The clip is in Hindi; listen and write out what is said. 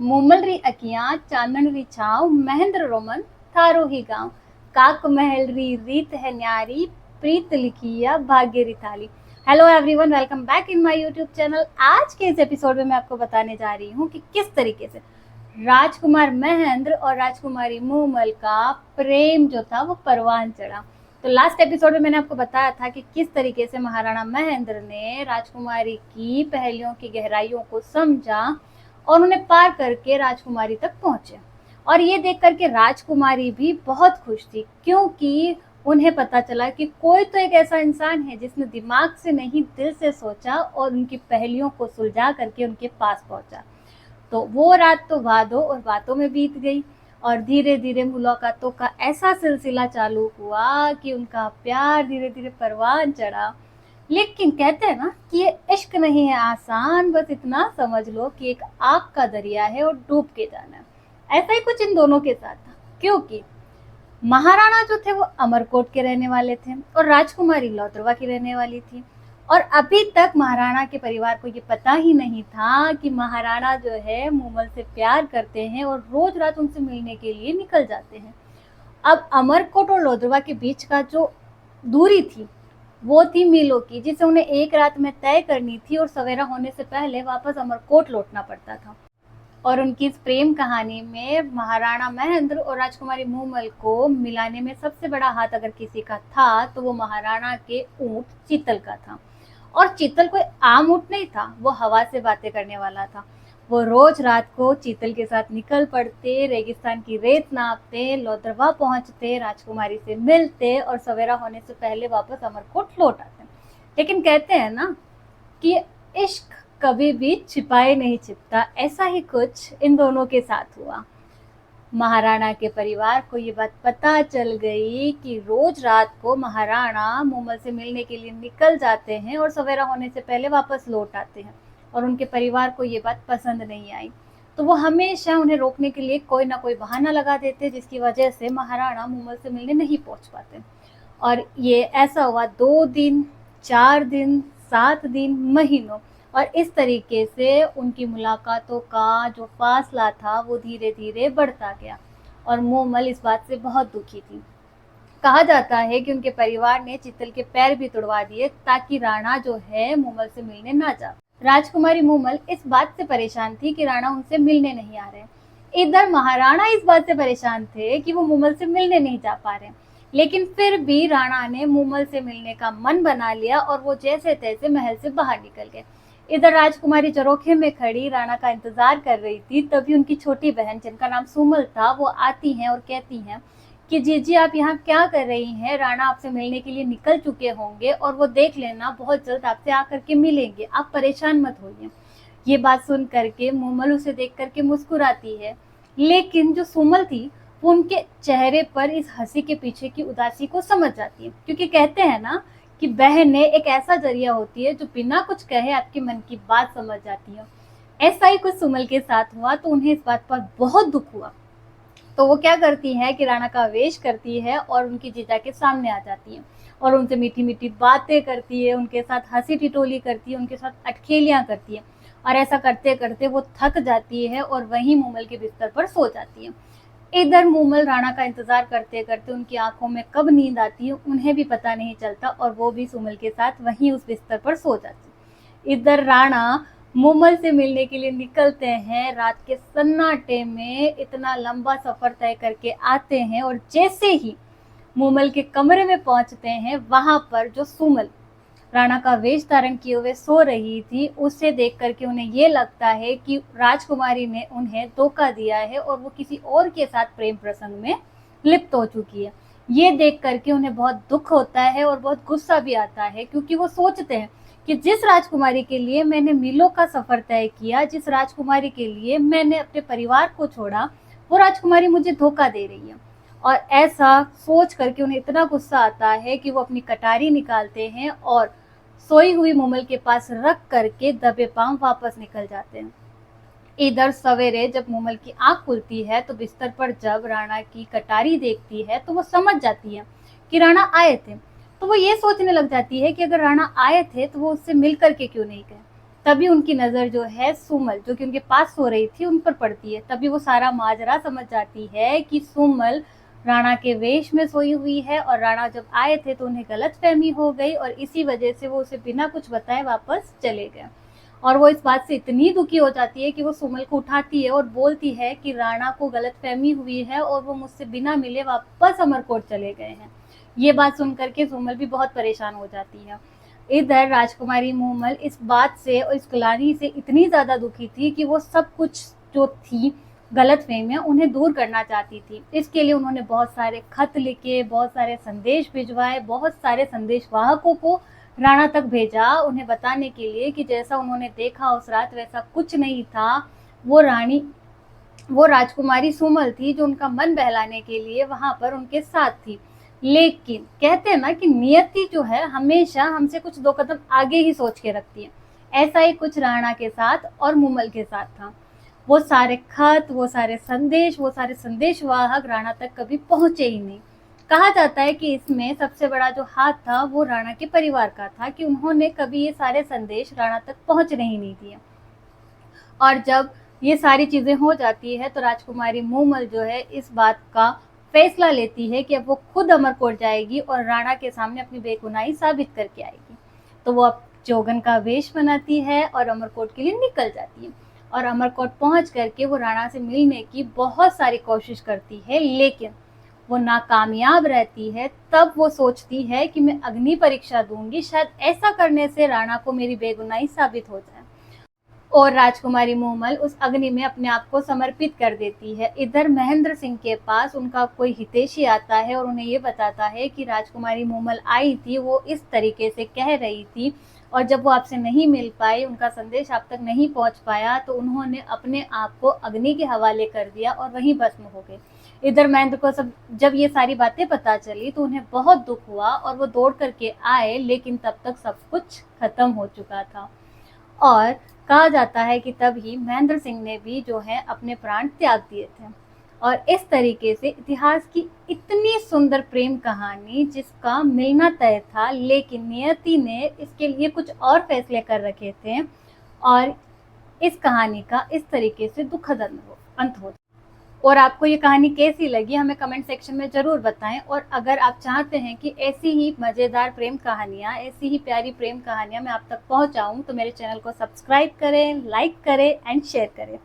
मूमल री अखियां चांदन री छाव महेंद्र रोमन थारो ही गांव काक महल री रीत है न्यारी प्रीत लिखिया भाग्य री थाली। Hello everyone, welcome back in my YouTube channel. आज के इस एपिसोड में मैं आपको बताने जा रही हूँ कि किस तरीके से राजकुमार महेंद्र और राजकुमारी मूमल का प्रेम जो था वो परवान चढ़ा। तो लास्ट एपिसोड में मैंने आपको बताया था कि किस तरीके से महाराणा महेंद्र ने राजकुमारी की पहेलियों की गहराइयों को समझा और उन्हें पार करके राजकुमारी तक पहुंचे। और ये देख करके राजकुमारी भी बहुत खुश थी, क्योंकि उन्हें पता चला कि कोई तो एक ऐसा इंसान है जिसने दिमाग से नहीं दिल से सोचा और उनकी पहेलियों को सुलझा करके उनके पास पहुंचा। तो वो रात तो वादों और बातों में बीत गई और धीरे धीरे मुलाकातों का ऐसा सिलसिला चालू हुआ कि उनका प्यार धीरे धीरे परवान चढ़ा। लेकिन कहते हैं ना कि ये इश्क नहीं है आसान, बस इतना समझ लो कि एक आग का दरिया है और डूब के जाना है। ऐसा ही कुछ इन दोनों के साथ था, क्योंकि महाराणा जो थे वो अमरकोट के रहने वाले थे और राजकुमारी लौद्रवा की रहने वाली थी। और अभी तक महाराणा के परिवार को ये पता ही नहीं था कि महाराणा जो है मूमल से प्यार करते हैं और रोज रात उनसे मिलने के लिए निकल जाते हैं। अब अमरकोट और लौद्रवा के बीच का जो दूरी थी वो थी मीलों की, जिसे उन्हें एक रात में तय करनी थी और सवेरा होने से पहले वापस अमरकोट लौटना पड़ता था। और उनकी इस प्रेम कहानी में महाराणा महेंद्र और राजकुमारी मूमल को मिलाने में सबसे बड़ा हाथ अगर किसी का था तो वो महाराणा के ऊंट चीतल का था। और चीतल कोई आम ऊंट नहीं था, वो हवा से बातें करने वाला था। वो रोज रात को चीतल के साथ निकल पड़ते, रेगिस्तान की रेत नापते, लौद्रवा पहुंचते, राजकुमारी से मिलते और सवेरा होने से पहले वापस अमरकोट लौट आते। लेकिन कहते हैं ना कि इश्क कभी भी छिपाए नहीं छिपता, ऐसा ही कुछ इन दोनों के साथ हुआ। महाराणा के परिवार को ये बात पता चल गई कि रोज रात को महाराणा मूमल से मिलने के लिए निकल जाते हैं और सवेरा होने से पहले वापस लौट आते हैं। और उनके परिवार को ये बात पसंद नहीं आई, तो वो हमेशा उन्हें रोकने के लिए कोई ना कोई बहाना लगा देते, जिसकी वजह से महाराणा मूमल से मिलने नहीं पहुंच पाते। और ये ऐसा हुआ 2 दिन, 4 दिन, 7 दिन, महीनों, और इस तरीके से उनकी मुलाकातों का जो फासला था वो धीरे धीरे बढ़ता गया और मूमल इस बात से बहुत दुखी थी। कहा जाता है कि उनके परिवार ने चीतल के पैर भी तुड़वा दिए ताकि राणा जो है मूमल से मिलने ना जा। राजकुमारी मूमल इस बात से परेशान थी कि राणा उनसे मिलने नहीं आ रहे। इधर महाराणा इस बात से परेशान थे कि वो मूमल से मिलने नहीं जा पा रहे। लेकिन फिर भी राणा ने मूमल से मिलने का मन बना लिया और वो जैसे तैसे महल से बाहर निकल गए। इधर राजकुमारी चरोखे में खड़ी राणा का इंतजार कर रही थी। तभी उनकी छोटी बहन, जिनका नाम सुमल था, वो आती हैं और कहती हैं कि जीजी आप यहाँ क्या कर रही हैं, राणा आपसे मिलने के लिए निकल चुके होंगे और वो देख लेना बहुत जल्द आपसे आकर के मिलेंगे, आप परेशान मत होइए। ये बात सुन करके मूमल उसे देख करके मुस्कुराती है, लेकिन जो सुमल थी वो उनके चेहरे पर इस हंसी के पीछे की उदासी को समझ जाती है, क्योंकि कहते हैं ना कि बहनें एक ऐसा जरिया होती है जो बिना कुछ कहे आपके मन की बात समझ जाती है। ऐसा ही कुछ सुमल के साथ हुआ, तो उन्हें इस बात पर बहुत दुख हुआ। तो वो क्या करती है कि राणा का वेश करती है और उनकी जीजा के सामने आ जाती है और उनसे मीठी मीठी बातें करती है, उनके साथ हंसी टिटोली करती है, उनके साथ अटखेलियां करती है। और ऐसा करते करते वो थक जाती है और वहीं मूमल के बिस्तर पर सो जाती है। इधर मूमल राणा का इंतजार करते करते उनकी आंखों में कब नींद आती है उन्हें भी पता नहीं चलता और वो भी सुमल के साथ वहीं उस बिस्तर पर सो जाती। इधर राणा मूमल से मिलने के लिए निकलते हैं। रात के सन्नाटे में इतना लंबा सफर तय करके आते हैं और जैसे ही मूमल के कमरे में पहुंचते हैं, वहां पर जो सुमल राणा का वेश धारण किए हुए सो रही थी, उसे देख करके उन्हें ये लगता है कि राजकुमारी ने उन्हें धोखा दिया है और वो किसी और के साथ प्रेम प्रसंग में लिप्त हो चुकी है। ये देख करके उन्हें बहुत दुख होता है और बहुत गुस्सा भी आता है, क्योंकि वो सोचते हैं कि जिस राजकुमारी के लिए मैंने मीलों का सफर तय किया, जिस राजकुमारी के लिए मैंने अपने परिवार को छोड़ा, वो राजकुमारी मुझे धोखा दे रही है। और ऐसा सोच करके उन्हें इतना गुस्सा आता है कि वो अपनी कटारी निकालते हैं और सोई हुई मूमल के पास रख करके दबे पांव वापस निकल जाते हैं। इधर सवेरे जब मूमल की आंख खुलती है तो बिस्तर पर जब राणा की कटारी देखती है तो वो समझ जाती है कि राणा आए थे। तो वो ये सोचने लग जाती है कि अगर राणा आए थे तो वो उससे मिल करके क्यों नहीं गए। तभी उनकी नज़र जो है सुमल, जो कि उनके पास सो रही थी, उन पर पड़ती है। तभी वो सारा माजरा समझ जाती है कि सुमल राणा के वेश में सोई हुई है, और राणा जब आए थे तो उन्हें गलतफहमी हो गई, और इसी वजह से वो उसे बिना कुछ बताए वापस चले गए। और वो इस बात से इतनी दुखी हो जाती है कि वो सुमल को उठाती है और बोलती है कि राणा को गलतफहमी हुई है और वो मुझसे बिना मिले वापस अमरकोट चले गए हैं। ये बात सुनकर के सुमल भी बहुत परेशान हो जाती है। इधर राजकुमारी मूमल इस बात से और इस ग्लानि से इतनी ज़्यादा दुखी थी कि वो सब कुछ जो थी गलतफहमियां उन्हें दूर करना चाहती थी। इसके लिए उन्होंने बहुत सारे खत लिखे, बहुत सारे संदेश भिजवाए, बहुत सारे संदेशवाहकों को राणा तक भेजा, उन्हें बताने के लिए कि जैसा उन्होंने देखा उस रात वैसा कुछ नहीं था। वो राजकुमारी सुमल थी जो उनका मन बहलाने के लिए वहां पर उनके साथ थी। लेकिन कहते हैं ना कि नियति जो है हमेशा हमसे कुछ 2 कदम आगे ही सोच के रखती है। ऐसा ही कुछ राणा के साथ और मूमल के साथ था। वो सारे खत, वो सारे संदेश, वो सारे संदेशवाहक राणा तक कभी पहुंचे ही नहीं। कहा जाता है कि इसमें सबसे बड़ा जो हाथ था वो राणा के परिवार का था कि उन्होंने कभी ये सारे संदेश राणा तक पहुंचने ही नहीं दिए। और जब ये सारी चीज़ें हो जाती है तो राजकुमारी मूमल जो है इस बात का फैसला लेती है कि अब वो खुद अमरकोट जाएगी और राणा के सामने अपनी बेगुनाही साबित करके आएगी। तो वो अब जोगन का वेश बनाती है और अमरकोट के लिए निकल जाती है, और अमरकोट पहुंच करके वो राणा से मिलने की बहुत सारी कोशिश करती है, लेकिन वो नाकामयाब रहती है। तब वो सोचती है कि मैं अग्नि परीक्षा दूंगी, शायद ऐसा करने से राणा को मेरी बेगुनाही साबित हो जाए। और राजकुमारी मूमल उस अग्नि में अपने आप को समर्पित कर देती है। इधर महेंद्र सिंह के पास उनका कोई हितैषी आता है और उन्हें ये बताता है कि राजकुमारी मूमल आई थी, वो इस तरीके से कह रही थी, और जब वो आपसे नहीं मिल पाई, उनका संदेश आप तक नहीं पहुंच पाया, तो उन्होंने अपने आप को अग्नि के हवाले कर दिया और वहीं भस्म हो गए। इधर महेंद्र को जब ये सारी बातें पता चली तो उन्हें बहुत दुख हुआ और वो दौड़ करके आए, लेकिन तब तक सब कुछ खत्म हो चुका था। और कहा जाता है कि तभी महेंद्र सिंह ने भी जो है अपने प्राण त्याग दिए थे। और इस तरीके से इतिहास की इतनी सुंदर प्रेम कहानी जिसका मिलना तय था, लेकिन नियति ने इसके लिए कुछ और फैसले कर रखे थे, और इस कहानी का इस तरीके से दुखद अंत हो। और आपको ये कहानी कैसी लगी हमें कमेंट सेक्शन में ज़रूर बताएं। और अगर आप चाहते हैं कि ऐसी ही मज़ेदार प्रेम कहानियाँ, ऐसी ही प्यारी प्रेम कहानियाँ मैं आप तक पहुँचाऊँ, तो मेरे चैनल को सब्सक्राइब करें, लाइक करें एंड शेयर करें।